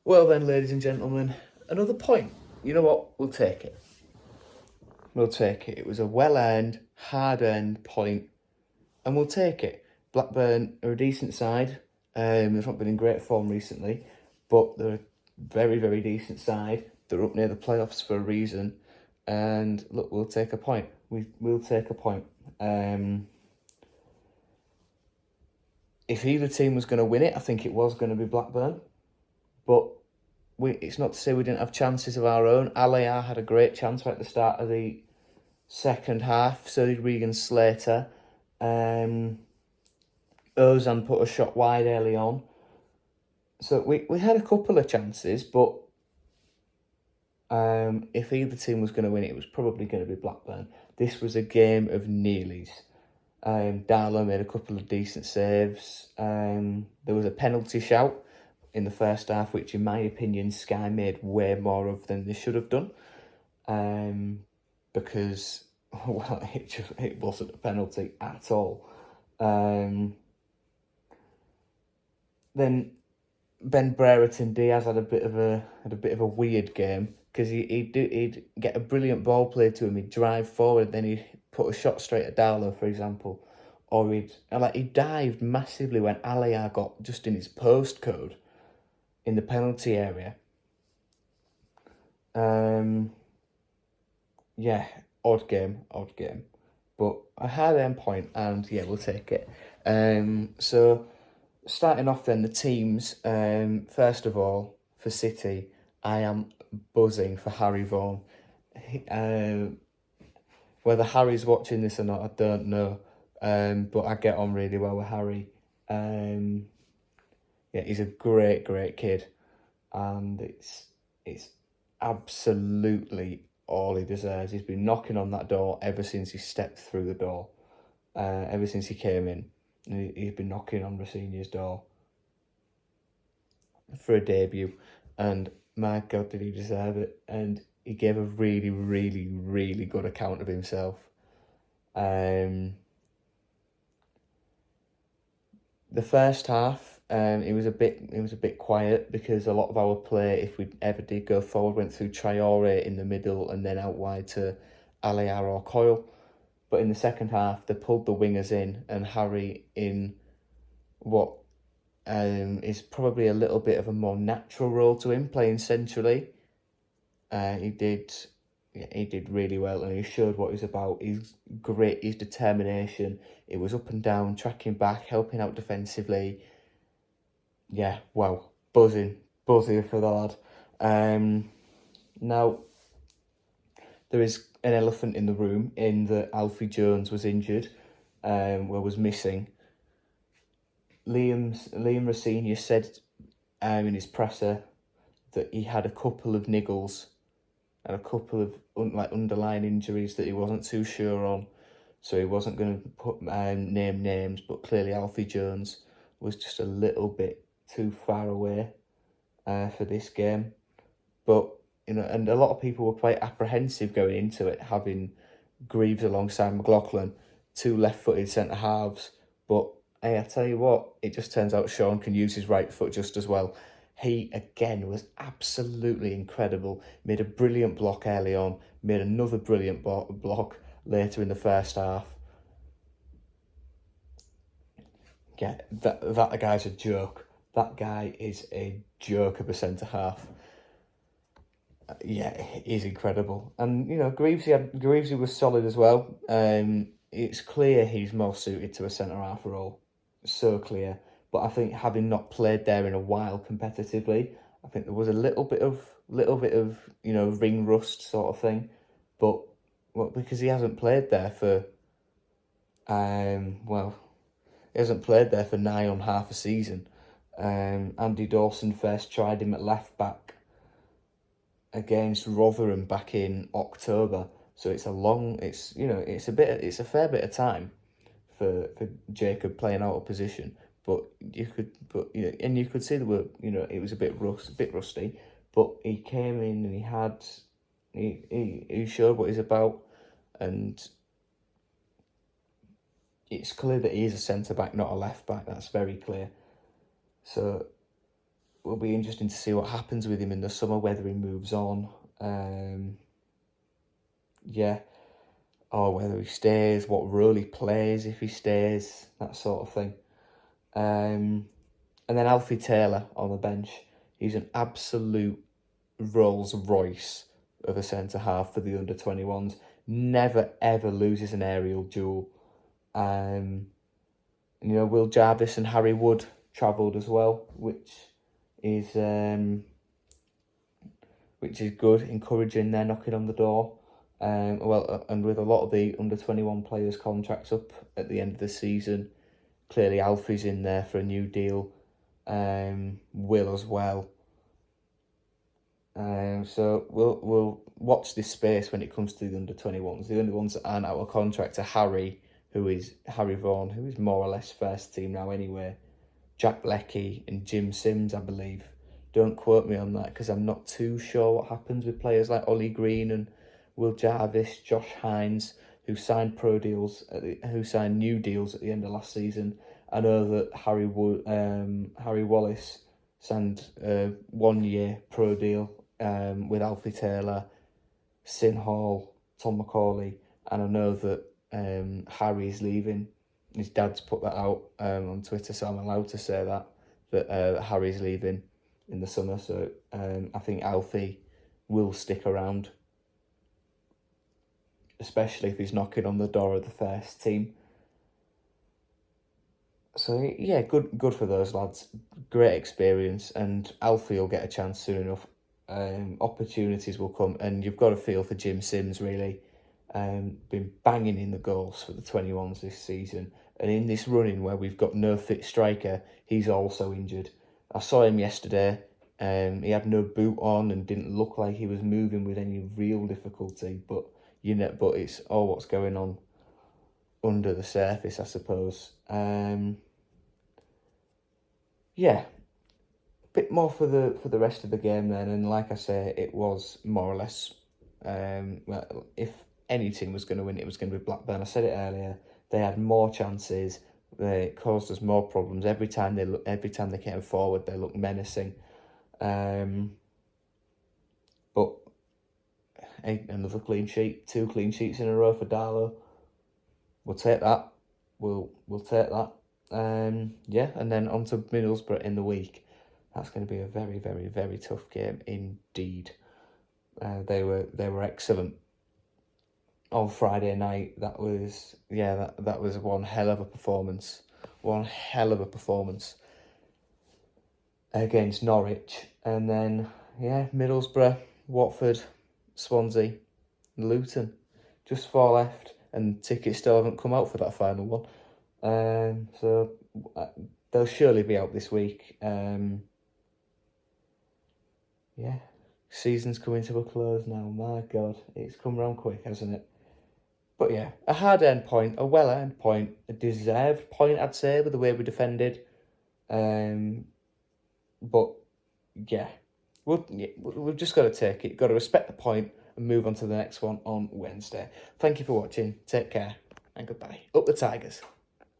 Well then, ladies and gentlemen, another point. You know what? We'll take it. We'll take it. It was a well-earned, hard-earned point, and we'll take it. Blackburn are a decent side. They've not been in great form recently, but they're a very, very decent side. They're up near the playoffs for a reason. And look, we'll take a point. We'll take a point. If either team was going to win it, I think it was going to be Blackburn. But it's not to say we didn't have chances of our own. Aliyah had a great chance right at the start of the second half. So did Regan Slater. Ozan put a shot wide early on. So we had a couple of chances, but if either team was going to win it was probably going to be Blackburn. This was a game of nearlies. Darlow made a couple of decent saves. There was a penalty shout in the first half, which in my opinion Sky made way more of than they should have done. Because, well, it wasn't a penalty at all. Then Ben Brereton Diaz had a bit of a weird game because he'd get a brilliant ball played to him, he'd drive forward, then he'd put a shot straight at Darlow, for example, or he dived massively when Aliyah got just in his postcode in the penalty area. Yeah, odd game, but a hard-earned point, and yeah, we'll take it. So starting off then, the teams. First of all, for City, I am buzzing for Harry Vaughan. Whether Harry's watching this or not, I don't know. But I get on really well with Harry. Yeah, he's a great kid, and it's absolutely all he deserves. He's been knocking on that door ever since he stepped through the door. Ever since he came in, he's been knocking on Rossini's door for a debut, and my God, did he deserve it? And he gave a really good account of himself. The first half, it was a bit quiet because a lot of our play, if we ever did go forward, went through Traore in the middle and then out wide to Aliyah or Coyle. But in the second half, they pulled the wingers in, and Harry in what is probably a little bit of a more natural role to him, playing centrally. He did really well, and he showed what he's about. He's great. His determination. It was up and down, tracking back, helping out defensively. Yeah, wow, buzzing for the lad. Now, there is an elephant in the room in that Alfie Jones was injured, was missing. Liam Rossini said in his presser that he had a couple of niggles and a couple of underlying injuries that he wasn't too sure on, so he wasn't going to put name names, but clearly Alfie Jones was just a little bit too far away for this game. But and a lot of people were quite apprehensive going into it, having Greaves alongside McLaughlin, two left-footed centre halves. But hey, I tell you what, it just turns out Sean can use his right foot just as well. He, again, was absolutely incredible. Made a brilliant block early on. Made another brilliant block later in the first half. Yeah, that guy's a joke. That guy is a joke of a centre-half. Yeah, he's incredible. And, Greavesy was solid as well. It's clear he's more suited to a centre-half role. So clear. But I think having not played there in a while competitively, I think there was a little bit of ring rust sort of thing. But because he hasn't played there for he hasn't played there for nigh on half a season. Andy Dawson first tried him at left back against Rotherham back in October. So it's a fair bit of time for Jacob playing out of position. But you could see it was a bit rusty, but he came in and he showed what he's about, and it's clear that he is a centre back, not a left back. That's very clear. So will be interesting to see what happens with him in the summer, whether he moves on. Yeah. Or whether he stays, what role he plays if he stays, that sort of thing. And then Alfie Taylor on the bench. He's an absolute Rolls Royce of a centre-half for the under-21s. Never, ever loses an aerial duel. Will Jarvis and Harry Wood travelled as well, which is good, encouraging. They're knocking on the door. And with a lot of the under-21 players' contracts up at the end of the season, clearly Alfie's in there for a new deal. Will as well. So we'll watch this space when it comes to the under-21s. The only ones that aren't out of contract are Harry Vaughan, who is more or less first team now anyway. Jack Leckie and Jim Sims, I believe. Don't quote me on that because I'm not too sure what happens with players like Ollie Green and Will Jarvis, Josh Hines, who signed new deals at the end of last season. I know that Harry Wallace signed a 1-year pro deal with Alfie Taylor, Sin Hall, Tom McCauley, and I know that Harry's leaving. His dad's put that out on Twitter, so I'm allowed to say that Harry's leaving in the summer. So I think Alfie will stick around, especially if he's knocking on the door of the first team. So yeah, good for those lads. Great experience, and Alfie will get a chance soon enough. Opportunities will come, and you've got to feel for Jim Sims really. Been banging in the goals for the 21s this season, and in this running where we've got no fit striker, he's also injured. I saw him yesterday. He had no boot on and didn't look like he was moving with any real difficulty. But it's all what's going on under the surface, I suppose. Yeah, a bit more for the rest of the game then, and like I say, it was more or less. If any team was going to win, it was going to be Blackburn. I said it earlier. They had more chances. They caused us more problems every time they came forward. They looked menacing. But hey, another clean sheet, 2 clean sheets in a row for Darlow. We'll take that. We'll take that. Yeah, and then on to Middlesbrough in the week. That's going to be a very, very, very tough game indeed. They were excellent on Friday night. That was one hell of a performance. One hell of a performance against Norwich. And then Middlesbrough, Watford, Swansea, Luton. Just 4 left, and tickets still haven't come out for that final one. So they'll surely be out this week. Season's coming to a close now. My God, it's come round quick, hasn't it? But yeah, a hard-earned point, a well-earned point, a deserved point, I'd say, with the way we defended. But yeah, we've just got to take it. Got to respect the point and move on to the next one on Wednesday. Thank you for watching. Take care and goodbye. Up the Tigers.